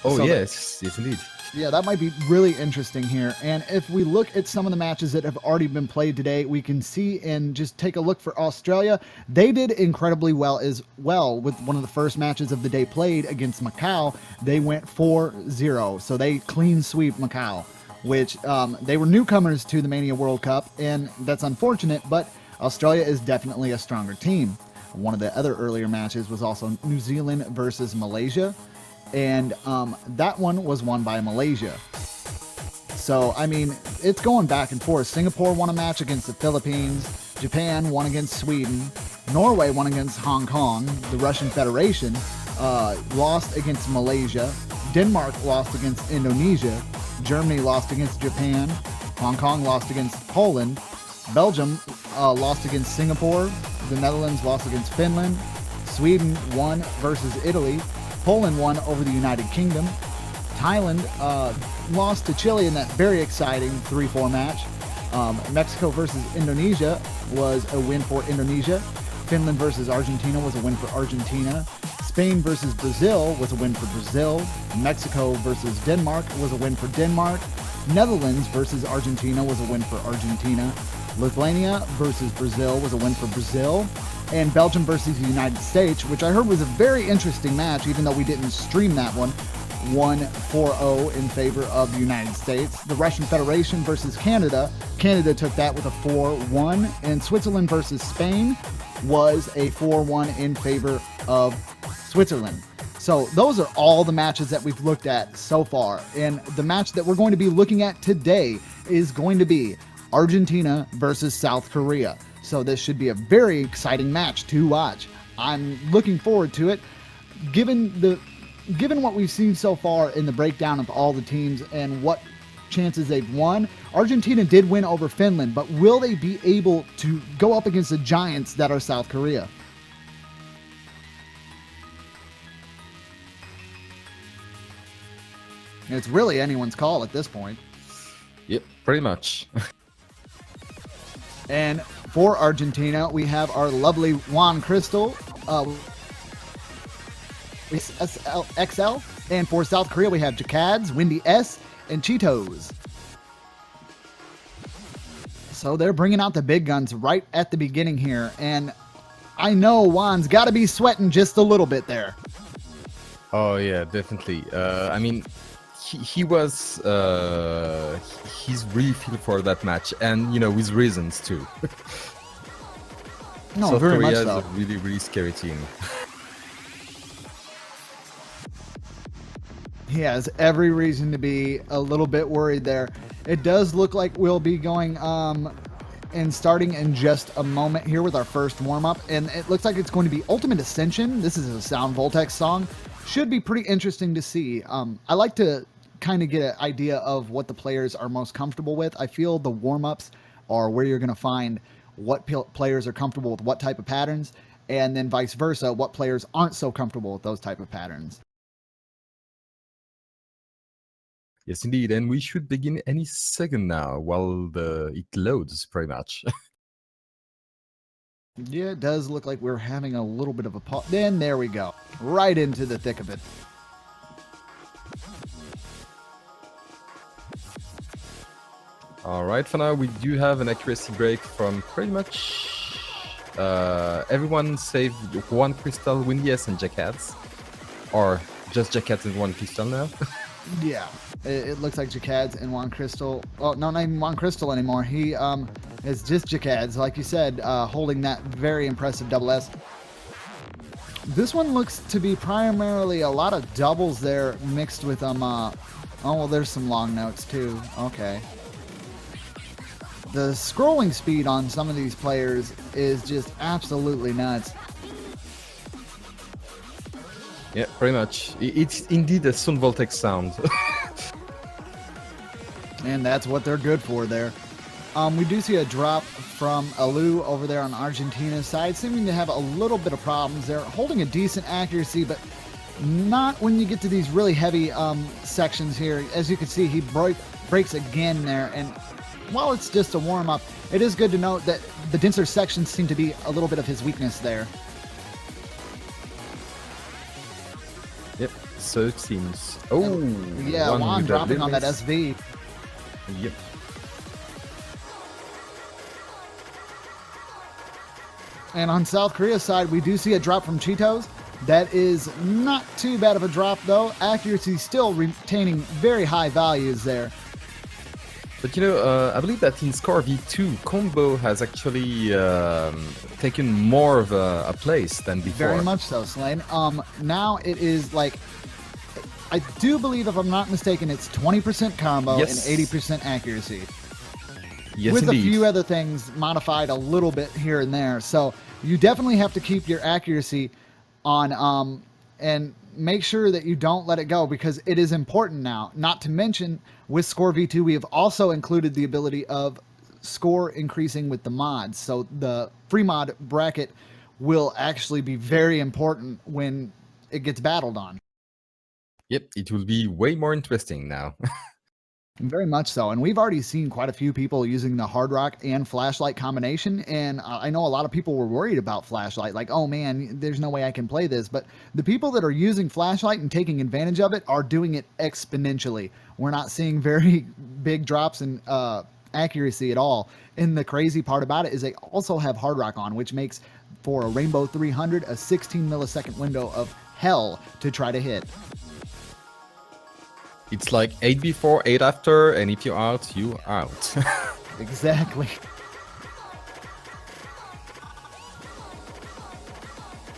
Oh So yes, yes indeed. yeah, that might be really interesting here. And if we look at some of the matches that have already been played today, we can see and just take a look for Australia. They did incredibly well as well with one of the first matches of the day played against Macau. They went 4-0. So they clean sweep Macau, which they were newcomers to the Mania World Cup. And that's unfortunate, but Australia is definitely a stronger team. One of the other earlier matches was also New Zealand versus Malaysia, and that one was won by Malaysia. So, I mean, it's going back and forth. Singapore won a match against the Philippines. Japan won against Sweden. Norway won against Hong Kong. The Russian Federation lost against Malaysia. Denmark lost against Indonesia. Germany lost against Japan. Hong Kong lost against Poland. Belgium lost against Singapore. The Netherlands lost against Finland. Sweden won versus Italy. Poland won over the United Kingdom. Thailand lost to Chile in that very exciting 3-4 match. Mexico versus Indonesia was a win for Indonesia. Finland versus Argentina was a win for Argentina. Spain versus Brazil was a win for Brazil. Mexico versus Denmark was a win for Denmark. Netherlands versus Argentina was a win for Argentina. Lithuania versus Brazil was a win for Brazil. And Belgium versus the United States, which I heard was a very interesting match, even though we didn't stream that one, won 4-0 in favor of the United States. The Russian Federation versus Canada. Canada took that with a 4-1. And Switzerland versus Spain was a 4-1 in favor of Switzerland. So those are all the matches that we've looked at so far. And the match that we're going to be looking at today is going to be Argentina versus South Korea. So this should be a very exciting match to watch. I'm looking forward to it. Given what we've seen so far in the breakdown of all the teams and what chances they've won, Argentina did win over Finland, but will they be able to go up against the giants that are South Korea? It's really anyone's call at this point. Yep, pretty much. And for Argentina, we have our lovely Juan Crystal, XL. And for South Korea, we have Jacads, Windy S, and Cheetos. So they're bringing out the big guns right at the beginning here. And I know Juan's got to be sweating just a little bit there. Oh yeah, definitely. I mean, he's really feeling for that match, and with reasons too. No, South very Korea much is so. a really, really scary team. He has every reason to be a little bit worried there. It does look like we'll be going and starting in just a moment here with our first warm-up, and it looks like it's going to be Ultimate Ascension. This is a Sound Voltex song. Should be pretty interesting to see. I like to kind of get an idea of what the players are most comfortable with. I feel the warm-ups are where you're going to find what players are comfortable with what type of patterns, and then vice versa, what players aren't so comfortable with those type of patterns. Yes, indeed, and we should begin any second now while it loads, pretty much. Yeah, it does look like we're having a little bit of a pause. Then there we go. Right into the thick of it. All right, for now we do have an accuracy break from pretty much everyone save one crystal, Windy S and Jackets, or just Jackets and one crystal now. Yeah, it looks like Jacads and Juan Crystal. Well, no, not even Juan Crystal anymore. He is just Jacads, like you said, holding that very impressive double S. This one looks to be primarily a lot of doubles there mixed with oh, well, there's some long notes too. Okay. The scrolling speed on some of these players is just absolutely nuts. Yeah, pretty much. It's indeed a Sound Voltex sound. And that's what they're good for there. We do see a drop from Alu over there on Argentina's side, seeming to have a little bit of problems. They're holding a decent accuracy, but not when you get to these really heavy sections here. As you can see, he breaks again there. And while it's just a warm-up, it is good to note that the denser sections seem to be a little bit of his weakness there. Yep, So it seems. Oh, yeah, Juan with dropping on that limits. SV. Yep. And on South Korea's side, we do see a drop from Cheetos. That is not too bad of a drop, though. Accuracy still retaining very high values there. But I believe that in Score V2, combo has actually taken more of a place than before. Very much so, Slane. Now it is like, I do believe, if I'm not mistaken, it's 20% combo Yes. and 80% accuracy. Yes, With indeed. a few other things modified a little bit here and there. So you definitely have to keep your accuracy on and make sure that you don't let it go, because it is important now. Not to mention, with Score V2, we have also included the ability of score increasing with the mods. So the free mod bracket will actually be very important when it gets battled on. Yep, it will be way more interesting now. Very much so. And we've already seen quite a few people using the hard rock and flashlight combination. And I know a lot of people were worried about flashlight, like, oh man, there's no way I can play this. But the people that are using flashlight and taking advantage of it are doing it exponentially. We're not seeing very big drops in accuracy at all. And the crazy part about it is they also have hard rock on, which makes for a Rainbow 300 a 16 millisecond window of hell to try to hit. It's like 8 before, 8 after, and if you're out, you out. Exactly.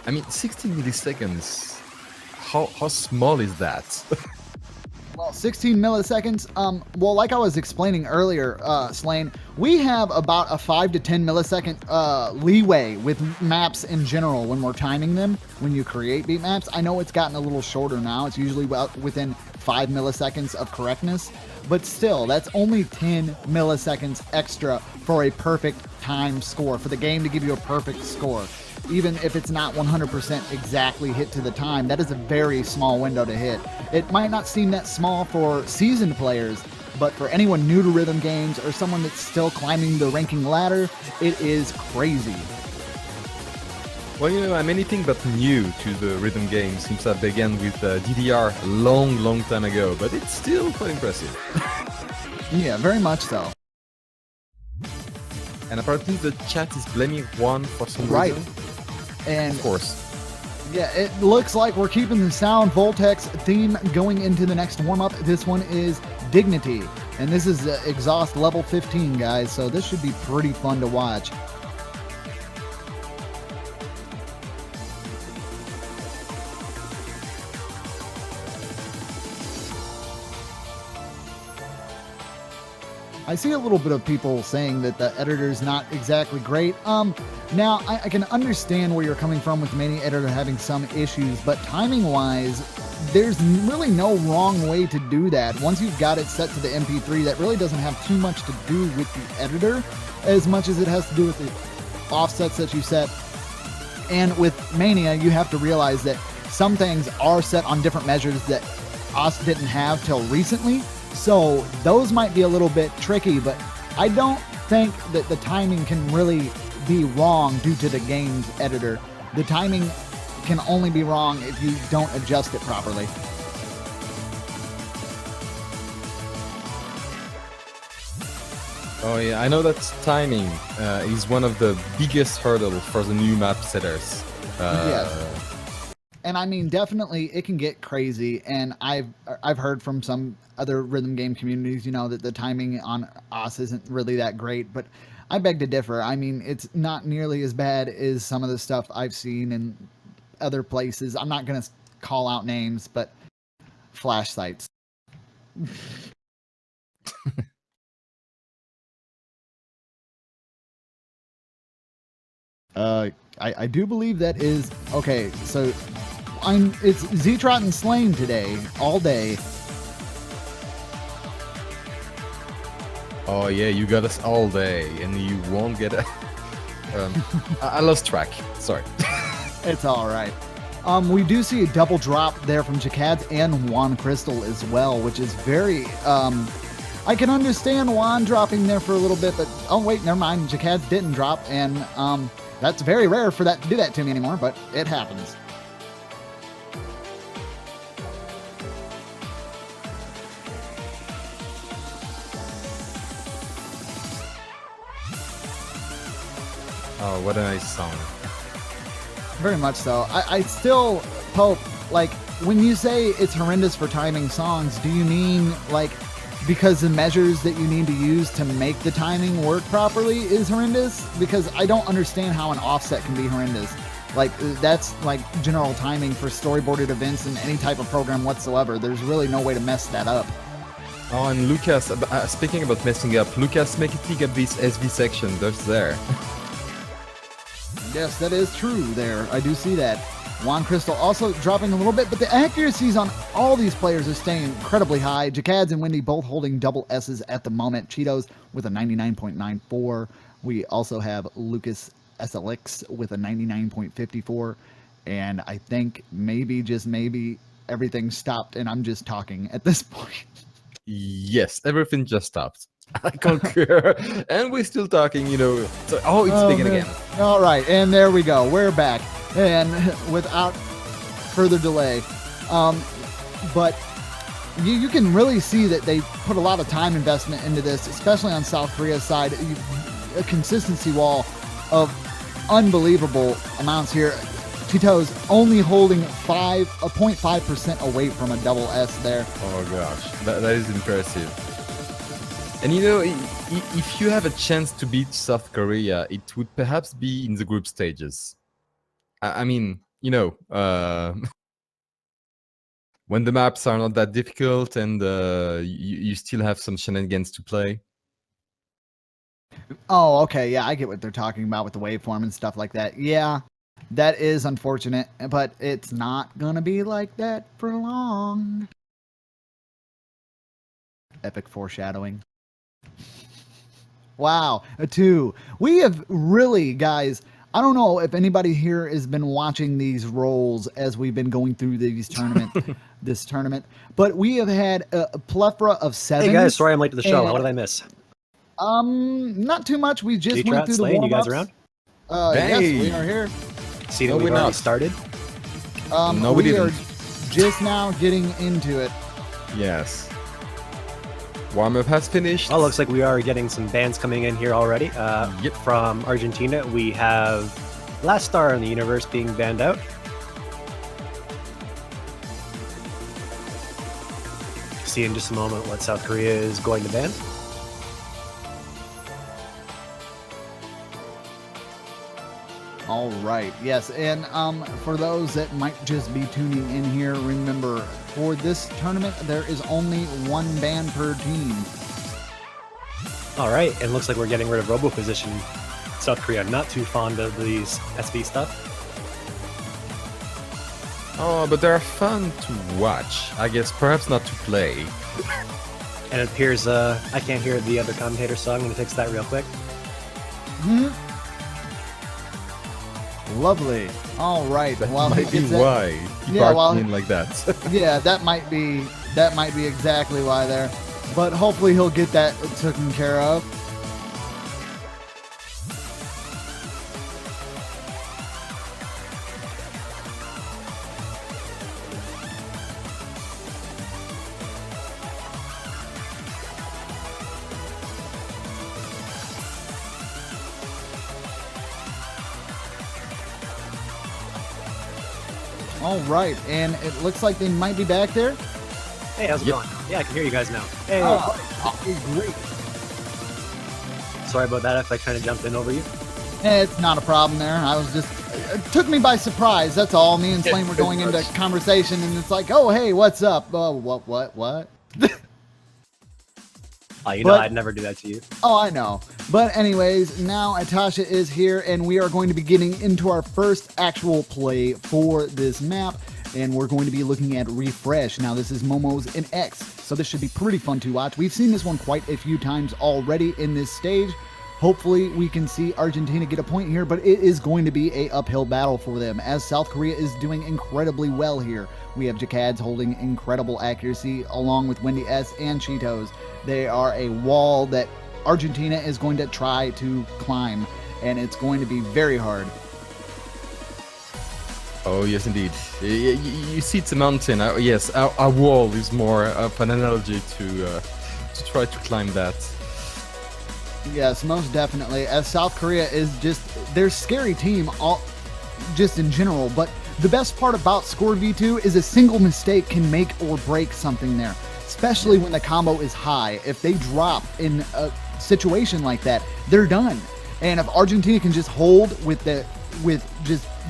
I mean, 16 milliseconds. How small is that? Well, 16 milliseconds. Well, like I was explaining earlier, Slane, we have about a 5 to 10 millisecond leeway with maps in general when we're timing them. When you create beat maps, I know it's gotten a little shorter now. It's usually within 5 milliseconds of correctness, but still, that's only 10 milliseconds extra for a perfect time score, for the game to give you a perfect score. Even if it's not 100% exactly hit to the time, that is a very small window to hit. It might not seem that small for seasoned players, but for anyone new to rhythm games or someone that's still climbing the ranking ladder, it is crazy. Well, I'm anything but new to the rhythm game since I began with DDR a long time ago, but it's still quite impressive. Yeah, very much so. And apparently the chat is blaming Juan for some Right. reason. And Of course. yeah, it looks like we're keeping the Sound Voltex theme going into the next warm-up. This one is Dignity, and this is Exhaust level 15, guys, so this should be pretty fun to watch. I see a little bit of people saying that the editor's not exactly great. Now, I can understand where you're coming from with the Mania editor having some issues, but timing-wise, there's really no wrong way to do that. Once you've got it set to the MP3, that really doesn't have too much to do with the editor as much as it has to do with the offsets that you set. And with Mania, you have to realize that some things are set on different measures that us didn't have till recently. So those might be a little bit tricky, but I don't think that the timing can really be wrong due to the game's editor. The timing can only be wrong if you don't adjust it properly. Oh yeah, I know that timing is one of the biggest hurdles for the new map setters. Yes. And I mean, definitely it can get crazy, and I've heard from some other rhythm game communities, that the timing on OS isn't really that great, but I beg to differ. I mean, it's not nearly as bad as some of the stuff I've seen in other places. I'm not going to call out names, but flash sites. I do believe that is okay. So it's Z-Trot and Slane today, all day. Oh yeah, you got us all day, and you won't get a. I lost track. Sorry. It's all right. We do see a double drop there from Jacads and Juan Crystal as well, which is very. I can understand Juan dropping there for a little bit, but oh wait, never mind. Jacads didn't drop, and that's very rare for that to do that to me anymore, but it happens. Oh, what a nice song. Very much so. I still, Pope, like, when you say it's horrendous for timing songs, do you mean, like, because the measures that you need to use to make the timing work properly is horrendous? Because I don't understand how an offset can be horrendous. Like, that's, like, general timing for storyboarded events in any type of program whatsoever. There's really no way to mess that up. Oh, and Lucas, speaking about messing up, Lucas, make a peek at this SV section. That's there. Yes, that is true there. I do see that. Juan Crystal also dropping a little bit, but the accuracies on all these players are staying incredibly high. Jacads and Wendy both holding double S's at the moment. Cheetos with a 99.94. We also have Lucas SLX with a 99.54. And I think maybe, just maybe, everything stopped and I'm just talking at this point. Yes, everything just stopped. I concur. And we're still talking, you know. So, oh, it's speaking again. All right, and there we go. We're back. And without further delay. But you can really see that they put a lot of time investment into this, especially on South Korea's side. A consistency wall of unbelievable amounts here. Cheetos only holding 0.5% away from a double S there. Oh gosh, that is impressive. And you know, if you have a chance to beat South Korea, it would perhaps be in the group stages. I mean, you know, when the maps are not that difficult and you still have some shenanigans to play. Oh, okay, yeah, I get what they're talking about with the waveform and stuff like that. Yeah, that is unfortunate, but it's not gonna be like that for long. Epic foreshadowing. Wow, a 2. We have really, guys, I don't know if anybody here has been watching these rolls as we've been going through these this tournament, but we have had a plethora of 7. Hey guys, sorry I'm late to the show. What did I miss? Not too much. We just went through the Slane, warm-ups. you guys around? Yes, we are here. See that No, we've we're already not. started? No, we are didn't. just now getting into it. Yes. Warm-up has finished. Well, looks like we are getting some bands coming in here already. Yep. From Argentina, we have Last Star in the Universe being banned out. See in just a moment what South Korea is going to ban. All right. Yes, and for those that might just be tuning in here, remember for this tournament there is only 1 ban per team. All right, and looks like we're getting rid of Robo Position. South Korea not too fond of these SV stuff. Oh, but they're fun to watch. I guess perhaps not to play. And it appears I can't hear the other commentator, so I'm going to fix that real quick. Lovely. All right. That Well, might be why he Yeah, barked well- in like that. yeah, that might be exactly why there. But hopefully he'll get that taken care of. All right, and it looks like they might be back there. Hey, how's it Yep. going? Yeah, I can hear you guys now. Hey, Great. sorry about that if I kind of jumped in over you. It's not a problem there. I was just, it took me by surprise. That's all. Me and Slane were going into conversation, and it's like, oh, hey, what's up? Oh, what? You know, But- I'd never do that to you. Oh, I know. But anyways, now Atasha is here, and we are going to be getting into our first actual play for this map, and we're going to be looking at Refresh. Now, this is Momo's in X, so this should be pretty fun to watch. We've seen this one quite a few times already in this stage. Hopefully, we can see Argentina get a point here, but it is going to be a uphill battle for them, as South Korea is doing incredibly well here. We have Jacads holding incredible accuracy, along with Wendy S and Cheetos. They are a wall that Argentina is going to try to climb, and it's going to be very hard. Oh, yes, indeed. You see it's a mountain. Yes, our wall is more of an analogy to try to climb that. Yes, most definitely. As South Korea is just, they're a scary team all just in general, but the best part about Score V2 is a single mistake can make or break something there, especially when the combo is high. If they drop in a situation like that, they're done. And if Argentina can just hold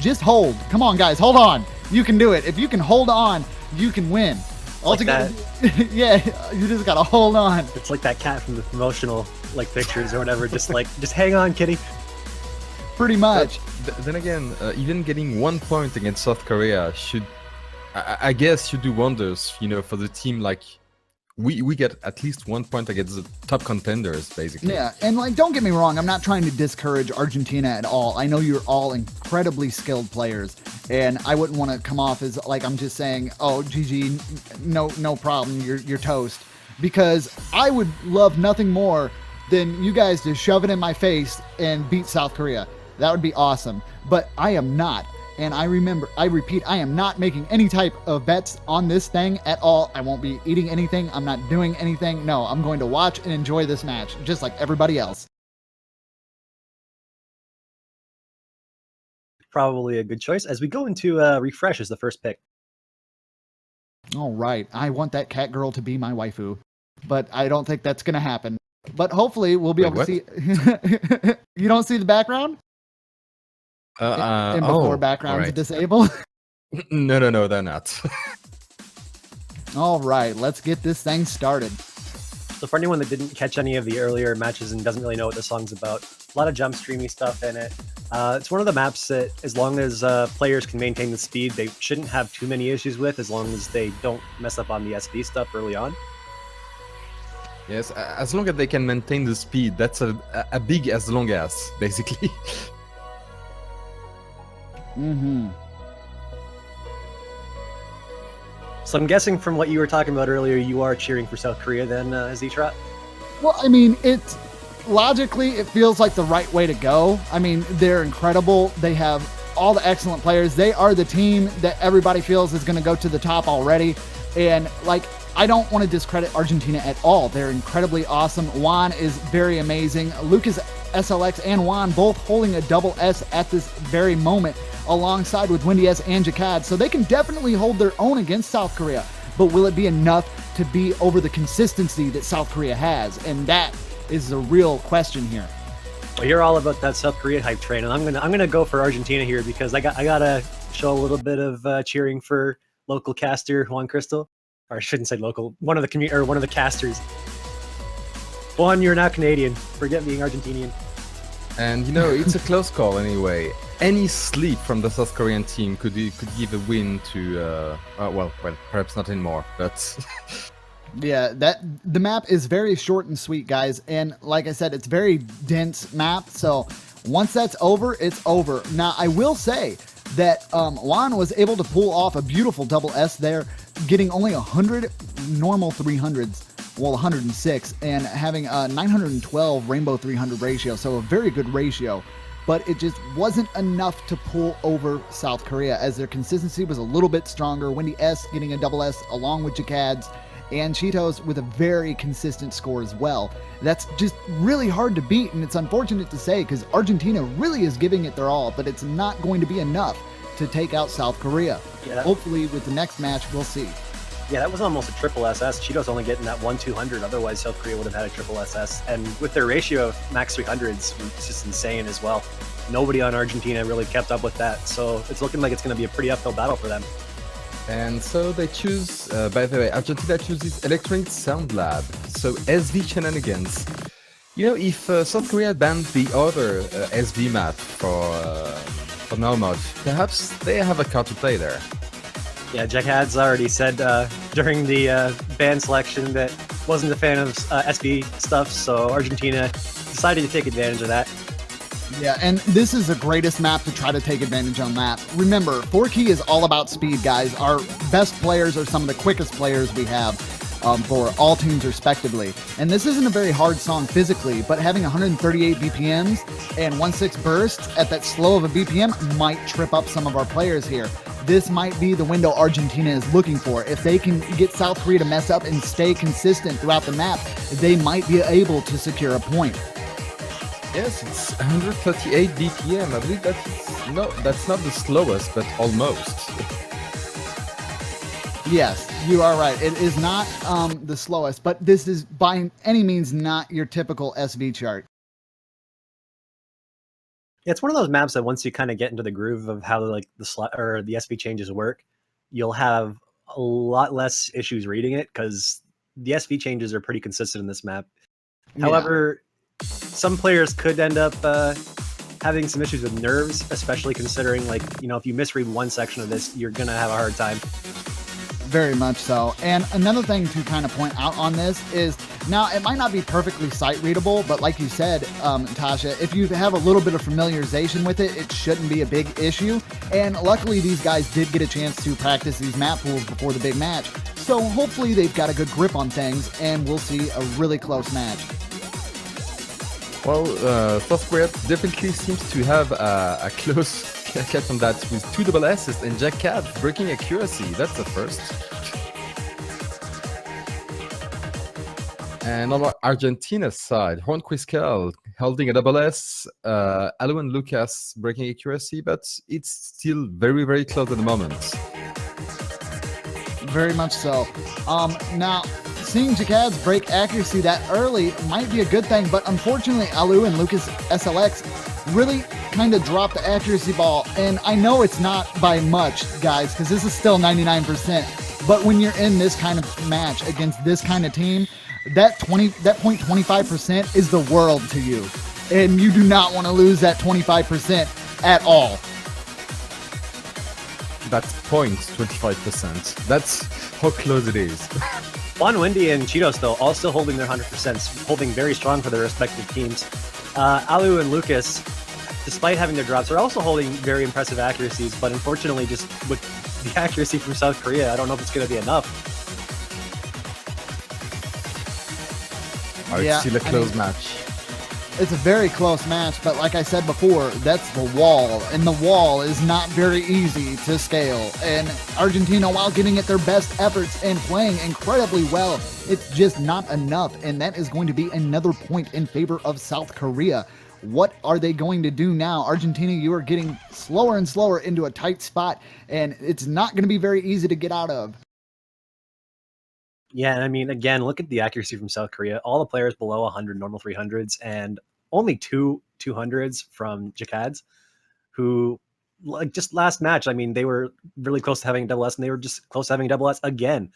just hold. Come on, guys, hold on. You can do it. If you can hold on, you can win. All you gotta do, yeah, you just gotta hold on. It's like that cat from the promotional pictures or whatever. Just hang on, kitty. Pretty much. Then again, even getting 1 point against South Korea I guess, should do wonders. For the team. Like we get at least 1 point against the top contenders, basically. Yeah, and don't get me wrong, I'm not trying to discourage Argentina at all. I know you're all incredibly skilled players, and I wouldn't want to come off as like I'm just saying, oh, GG, no problem, you're toast. Because I would love nothing more than you guys to shove it in my face and beat South Korea. That would be awesome. But I am not. And I repeat, I am not making any type of bets on this thing at all. I won't be eating anything. I'm not doing anything. No, I'm going to watch and enjoy this match, just like everybody else. Probably a good choice. As we go into refresh as the first pick. All right. I want that cat girl to be my waifu, but I don't think that's going to happen. But hopefully we'll be able to see. You don't see the background? And before backgrounds disable? No, they're not. All right, let's get this thing started. So for anyone that didn't catch any of the earlier matches and doesn't really know what the song's about, a lot of jump streamy stuff in it. It's one of the maps that, as long as players can maintain the speed, they shouldn't have too many issues with, as long as they don't mess up on the SV stuff early on. Yes, as long as they can maintain the speed, that's a big as long as, basically. Mm-hmm. So I'm guessing from what you were talking about earlier, you are cheering for South Korea then, Ztrot? Well, I mean, logically, it feels like the right way to go. I mean, they're incredible. They have all the excellent players. They are the team that everybody feels is going to go to the top already. And I don't want to discredit Argentina at all. They're incredibly awesome. Juan is very amazing. Lucas SLX and Juan both holding a double S at this very moment, alongside with Wendy S and Jakad. So they can definitely hold their own against South Korea. But will it be enough to be over the consistency that South Korea has? And that is the real question here. Well, you're all about that South Korea hype train, and I'm gonna go for Argentina here because I gotta show a little bit of cheering for local caster Juan Crystal. Or I shouldn't say local, one of the casters. Juan, you're now Canadian. Forget being Argentinian. And it's a close call anyway. Any sleep from the South Korean team could give a win to well, perhaps not anymore, but yeah, the map is very short and sweet, guys, and like I said, it's very dense map. So once that's over, it's over. Now I will say that Juan was able to pull off a beautiful double S there, getting only 100 normal 300s. Well, 106, and having a 912 Rainbow 300 ratio, so a very good ratio, but it just wasn't enough to pull over South Korea, as their consistency was a little bit stronger. Wendy S getting a double S along with Jakads, and Cheetos with a very consistent score as well. That's just really hard to beat, and it's unfortunate to say because Argentina really is giving it their all, but it's not going to be enough to take out South Korea. Yeah. Hopefully with the next match, we'll see. Yeah, that was almost a triple SS. Cheetos only getting that 1-200. Otherwise, South Korea would have had a triple SS. And with their ratio of max 300s, it's just insane as well. Nobody on Argentina really kept up with that. So it's looking like it's going to be a pretty uphill battle for them. And so they choose, by the way, Argentina chooses Electronic Sound Lab. So SV shenanigans. If South Korea banned the other SV map for no mod, perhaps they have a card to play there. Yeah, Jack Had's already said during the band selection that wasn't a fan of SB stuff, so Argentina decided to take advantage of that. Yeah, and this is the greatest map to try to take advantage on that. Remember, 4Key is all about speed, guys. Our best players are some of the quickest players we have for all teams respectively. And this isn't a very hard song physically, but having 138 BPMs and 1.6 bursts at that slow of a BPM might trip up some of our players here. This might be the window Argentina is looking for. If they can get South Korea to mess up and stay consistent throughout the map, they might be able to secure a point. Yes, it's 138 BPM. I believe that's not the slowest, but almost. Yes, you are right. It is not the slowest, but this is by any means not your typical SV chart. It's one of those maps that once you kind of get into the groove of how like the the SV changes work, you'll have a lot less issues reading it because the SV changes are pretty consistent in this map. Yeah. However, some players could end up having some issues with nerves, especially considering like, you know, if you misread one section of this, you're gonna have a hard time. Very much so. And another thing to kind of point out on this is, now it might not be perfectly sight readable, but like you said, Tasha, if you have a little bit of familiarization with it, it shouldn't be a big issue. And luckily these guys did get a chance to practice these map pools before the big match. So hopefully they've got a good grip on things and we'll see a really close match. Well, South Korea definitely seems to have a close catch on that with 2 double assists and Jack Cat breaking accuracy. That's the first. And on Argentina's side, Juan Quiscal holding a double S, Alu and Lucas breaking accuracy, but it's still very, very close at the moment. Very much so. Now, seeing Jacad's break accuracy that early might be a good thing, but unfortunately, Alu and Lucas SLX really kind of dropped the accuracy ball. And I know it's not by much, guys, because this is still 99%. But when you're in this kind of match against this kind of team, that 0.25% is the world to you. And you do not want to lose that 25% at all. That's 0.25%. That's how close it is. Juan, Wendy, and Cheetos, though, all still holding their 100%, holding very strong for their respective teams. Alu and Lucas, despite having their drops, are also holding very impressive accuracies, but unfortunately, just with the accuracy from South Korea, I don't know if it's going to be enough. It's still a close match. It's a very close match, but like I said before, that's the wall, and the wall is not very easy to scale. And Argentina, while giving it their best efforts and playing incredibly well, it's just not enough, and that is going to be another point in favor of South Korea. What are they going to do now? Argentina, you are getting slower and slower into a tight spot, and it's not going to be very easy to get out of. Yeah, I mean, again, look at the accuracy from South Korea. All the players below 100 normal 300s, and only 200s from Jacads, who, like, just last match, I mean, they were really close to having double S, and they were just close to having double S again,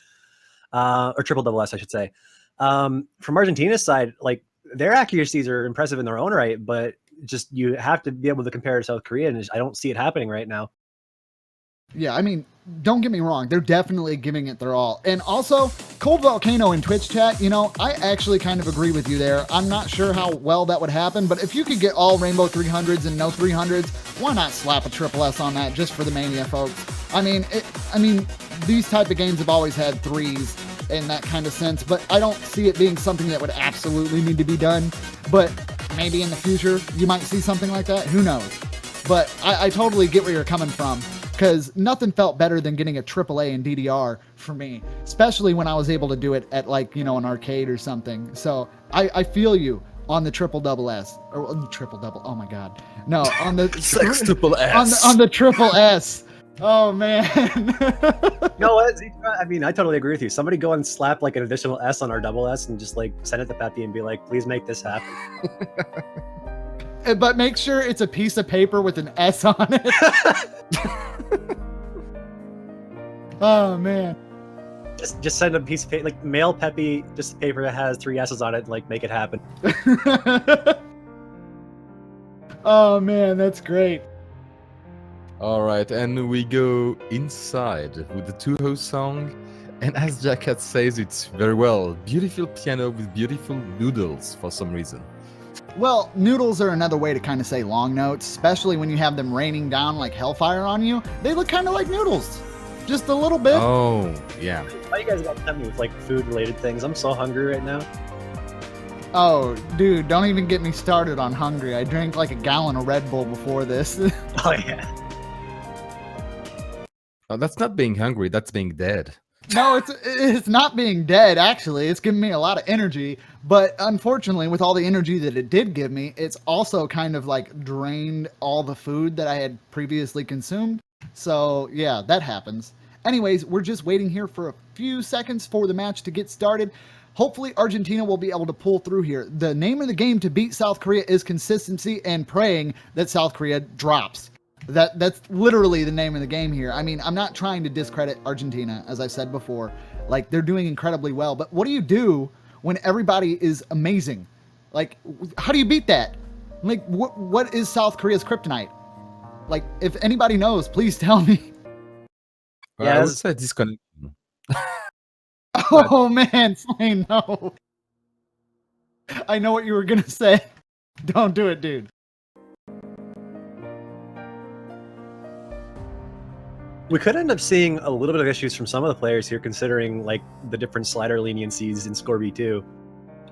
or triple double S, I should say. From Argentina's side, like, their accuracies are impressive in their own right, but just you have to be able to compare to South Korea, and I don't see it happening right now. Yeah, I mean, don't get me wrong. They're definitely giving it their all. And also, Cold Volcano in Twitch chat, you know, I actually kind of agree with you there. I'm not sure how well that would happen, but if you could get all Rainbow 300s and no 300s, why not slap a triple S on that just for the Mania folks? I mean, these type of games have always had threes in that kind of sense, but I don't see it being something that would absolutely need to be done. But maybe in the future, you might see something like that. Who knows? But I totally get where you're coming from, because nothing felt better than getting a AAA in DDR for me, especially when I was able to do it at, like, you know, an arcade or something. So I feel you on the triple double S, or on the triple double. Oh my God, no, on the Sextuple S. on the triple S. Oh man. You know what? I mean, I totally agree with you. Somebody go and slap like an additional S on our double S and just like send it to Pepe and be like, please make this happen. But make sure it's a piece of paper with an S on it. Oh man. Just send a piece of paper, like mail Pepe just a paper that has 3 S's on it, and, like, make it happen. Oh man, that's great. All right, and we go inside with the Two-Ho song. And as Jacket says, it's very well. Beautiful piano with beautiful noodles for some reason. Well, noodles are another way to kind of say long notes, especially when you have them raining down like hellfire on you. They look kind of like noodles. Just a little bit. Oh, yeah. Why you guys got to tempt me with like food-related things? I'm so hungry right now. Oh, dude, don't even get me started on hungry. I drank like a gallon of Red Bull before this. Oh, yeah. Oh, that's not being hungry, that's being dead. No, it's not being dead, actually. It's giving me a lot of energy. But unfortunately, with all the energy that it did give me, it's also kind of like drained all the food that I had previously consumed. So, yeah, that happens. Anyways, we're just waiting here for a few seconds for the match to get started. Hopefully, Argentina will be able to pull through here. The name of the game to beat South Korea is consistency and praying that South Korea drops. That's literally the name of the game here. I mean, I'm not trying to discredit Argentina, as I said before. Like, they're doing incredibly well. But what do you do when everybody is amazing? Like, how do you beat that? Like, what is South Korea's kryptonite? Like, if anybody knows, please tell me. I would say disconnection. Oh, man, Slane, no. I know what you were going to say. Don't do it, dude. We could end up seeing a little bit of issues from some of the players here, considering like the different slider leniencies in Score B2.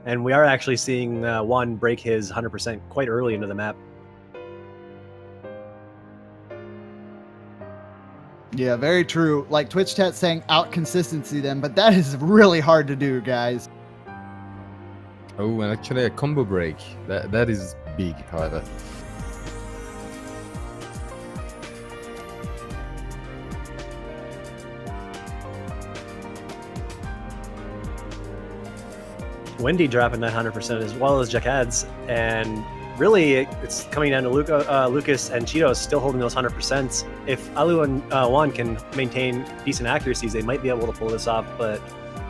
And we are actually seeing Juan break his 100% quite early into the map. Yeah, very true. Like Twitch chat saying out consistency then, but that is really hard to do, guys. Oh, and actually a combo break. That is big, however. Wendy dropping that 100% as well as Jackads, and really it's coming down to Lucas and Cheetos still holding those 100%. If Alu and Juan can maintain decent accuracies, they might be able to pull this off, but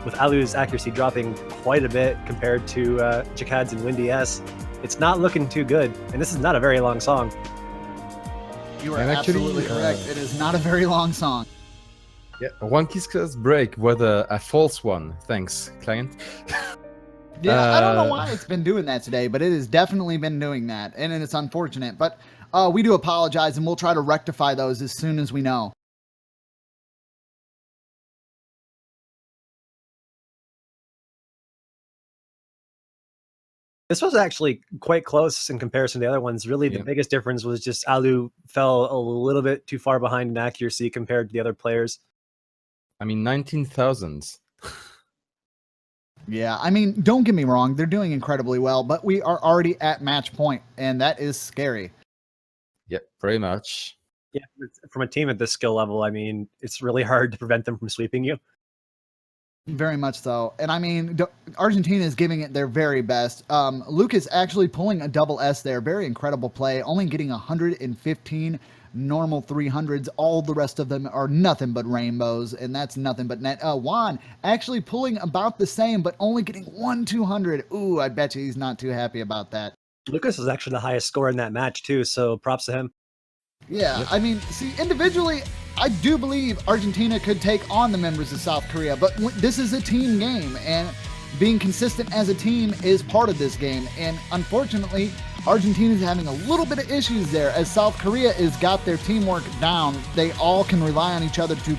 with Alu's accuracy dropping quite a bit compared to Jackads and Wendy S, it's not looking too good, and this is not a very long song. You are absolutely correct. It is not a very long song. Yeah, Juan Kiska's break was a false one. Thanks, client. Yeah, I don't know why it's been doing that today, but it has definitely been doing that, and it's unfortunate. But we do apologize, and we'll try to rectify those as soon as we know. This was actually quite close in comparison to the other ones. Really, the biggest difference was just Alu fell a little bit too far behind in accuracy compared to the other players. I mean, 19,000s. Yeah, I mean, don't get me wrong, they're doing incredibly well, but we are already at match point, and that is scary. Yeah, very much. Yeah, from a team at this skill level, I mean, it's really hard to prevent them from sweeping you. Very much so. And I mean, Argentina is giving it their very best. Lucas actually pulling a double S there. Very incredible play. Only getting 115 normal 300s. All the rest of them are nothing but rainbows, and that's nothing but net. Juan actually pulling about the same, but only getting 1 200. Ooh, I bet you he's not too happy about that. Lucas is actually the highest score in that match, too, so props to him. Yeah, I mean, see, individually, I do believe Argentina could take on the members of South Korea, but this is a team game, and being consistent as a team is part of this game. And unfortunately, Argentina is having a little bit of issues there, as South Korea has got their teamwork down. They all can rely on each other to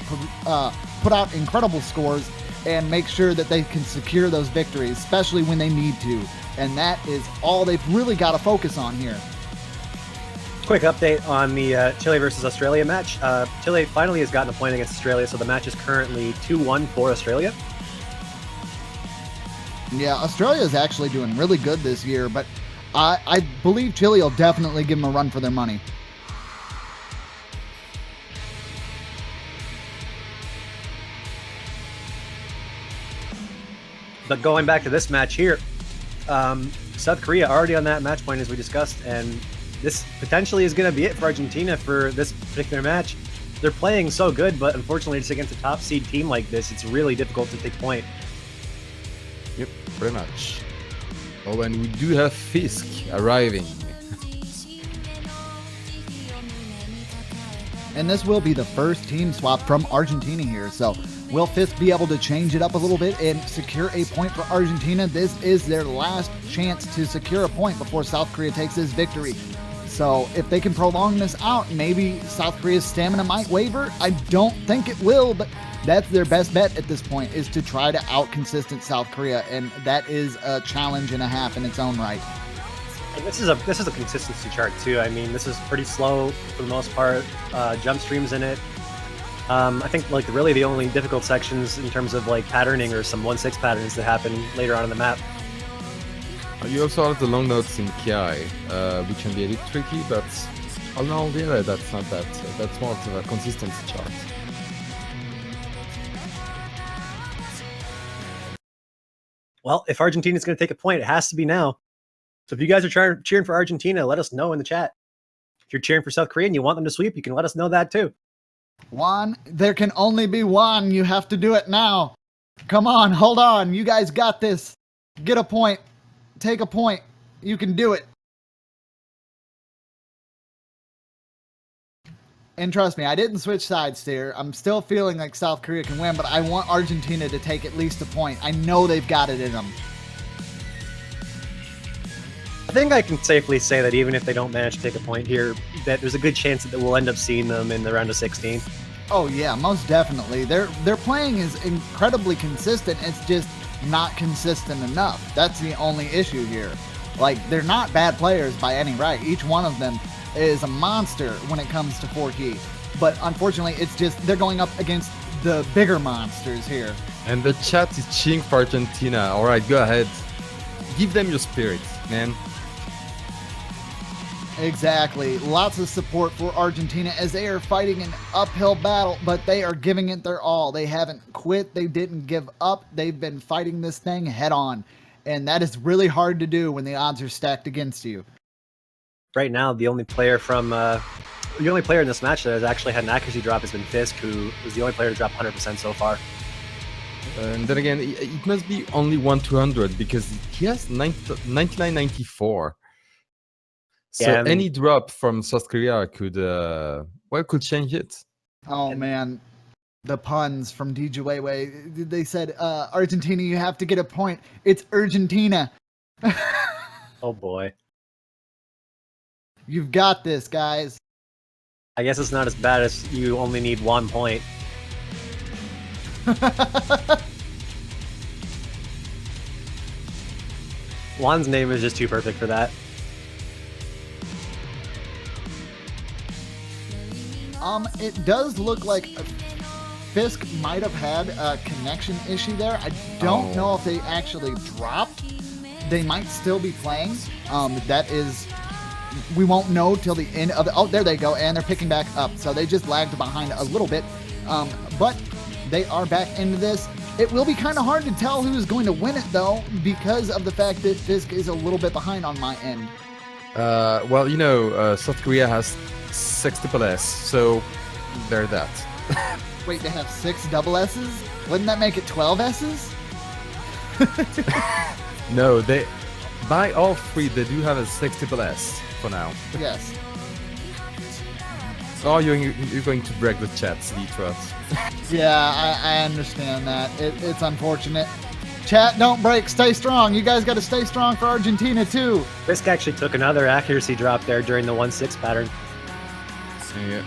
put out incredible scores and make sure that they can secure those victories, especially when they need to. And that is all they've really got to focus on here. Quick update on the Chile versus Australia match. Chile finally has gotten a point against Australia, so the match is currently 2-1 for Australia. Yeah, Australia is actually doing really good this year, but I believe Chile will definitely give them a run for their money. But going back to this match here, South Korea already on that match point as we discussed, and this potentially is going to be it for Argentina for this particular match. They're playing so good, but unfortunately just against a top seed team like this, it's really difficult to take point. Yep, very much. Oh, and we do have Fisk arriving. And this will be the first team swap from Argentina here, so will Fisk be able to change it up a little bit and secure a point for Argentina? This is their last chance to secure a point before South Korea takes this victory. So if they can prolong this out, maybe South Korea's stamina might waver. I don't think it will, but that's their best bet at this point, is to try to out-consistent South Korea, and that is a challenge and a half in its own right. And this is a consistency chart too. I mean, this is pretty slow for the most part. Jump streams in it. I think like really the only difficult sections in terms of like patterning or some 1-6 patterns that happen later on in the map. You also have the long notes in Ki, which can be a bit tricky, but all in all, yeah, that's not that. That's more of a consistency chart. Well, if Argentina's going to take a point, it has to be now. So if you guys are cheering for Argentina, let us know in the chat. If you're cheering for South Korea and you want them to sweep, you can let us know that too. Juan, there can only be one. You have to do it now. Come on, hold on. You guys got this. Get a point. Take a point. You can do it. And trust me, I didn't switch sides here. I'm still feeling like South Korea can win, but I want Argentina to take at least a point. I know they've got it in them. I think I can safely say that even if they don't manage to take a point here, that there's a good chance that we'll end up seeing them in the round of 16. Oh yeah, most definitely. Their playing is incredibly consistent. It's just not consistent enough. That's the only issue here. Like, they're not bad players by any right. Each one of them is a monster when it comes to 4-key. But unfortunately, it's just they're going up against the bigger monsters here. And the chat is cheering for Argentina. All right, go ahead. Give them your spirit, man. Exactly. Lots of support for Argentina as they are fighting an uphill battle, but they are giving it their all. They haven't quit. They didn't give up. They've been fighting this thing head on. And that is really hard to do when the odds are stacked against you. Right now, the only player in this match that has actually had an accuracy drop has been Fisk, who is the only player to drop 100% so far. And then again, it must be only 1/200 because he has 99.94. So Yeah, any drop from South Korea could could change it. Oh man, the puns from DJ Weiwei. They said, Argentina, you have to get a point. It's Argentina. Oh boy. You've got this, guys. I guess it's not as bad as you only need 1 point. Juan's name is just too perfect for that. It does look like Fisk might have had a connection issue there. I don't know if they actually dropped. They might still be playing. That is, we won't know till the end of the, oh, there they go, and they're picking back up. So they just lagged behind a little bit, but they are back into this. It will be kind of hard to tell who is going to win it, though, because of the fact that Fisk is a little bit behind on my end. Well, you know, South Korea has 6 triple S, so they're that. Wait, they have 6 double S's? Wouldn't that make it 12 S's? No, they by all 3 they do have a 6 triple S for now. Yes. Oh, you're going to break the chat, Detroit. Yeah, I understand that. It's unfortunate. Chat, don't break. Stay strong. You guys got to stay strong for Argentina, too. Fisk actually took another accuracy drop there during the 1-6 pattern. Yeah.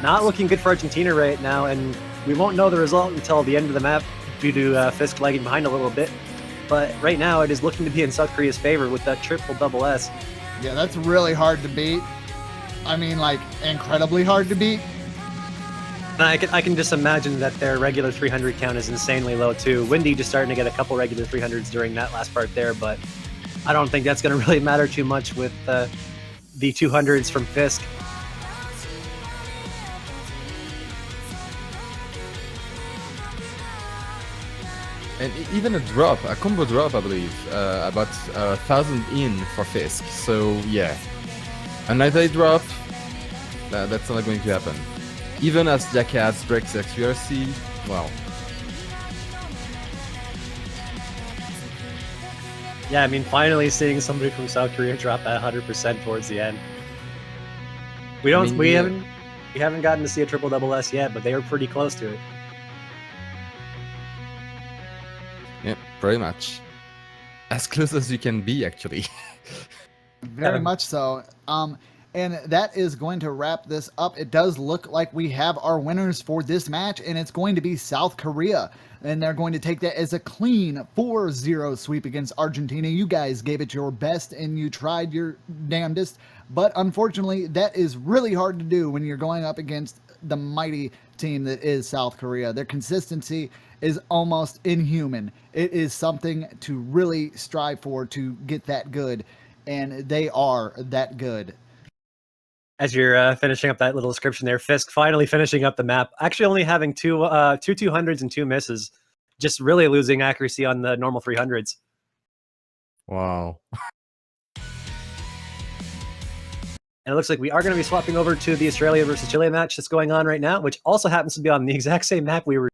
Not looking good for Argentina right now, and we won't know the result until the end of the map due to Fisk lagging behind a little bit. But right now, it is looking to be in South Korea's favor with that triple double S. Yeah, that's really hard to beat. I mean, like, incredibly hard to beat. And I can just imagine that their regular 300 count is insanely low too. Windy just starting to get a couple regular 300s during that last part there, but I don't think that's going to really matter too much with the 200s from Fisk. And even a drop, a combo drop, I believe, about 1,000 in for Fisk. So yeah, another drop, that's not going to happen. Even as Jackass breaks accuracy, well. Yeah, I mean, finally seeing somebody from South Korea drop that 100% towards the end. We haven't gotten to see a triple double S yet, but they are pretty close to it. Yeah, pretty much. As close as you can be, actually. Very much so. And that is going to wrap this up. It does look like we have our winners for this match, and it's going to be South Korea. And they're going to take that as a clean 4-0 sweep against Argentina. You guys gave it your best, and you tried your damnedest. But unfortunately, that is really hard to do when you're going up against the mighty team that is South Korea. Their consistency is almost inhuman. It is something to really strive for to get that good, and they are that good. As you're finishing up that little description there, Fisk finally finishing up the map, actually only having two 200s and 2 misses, just really losing accuracy on the normal 300s. Wow. And it looks like we are going to be swapping over to the Australia versus Chile match that's going on right now, which also happens to be on the exact same map we were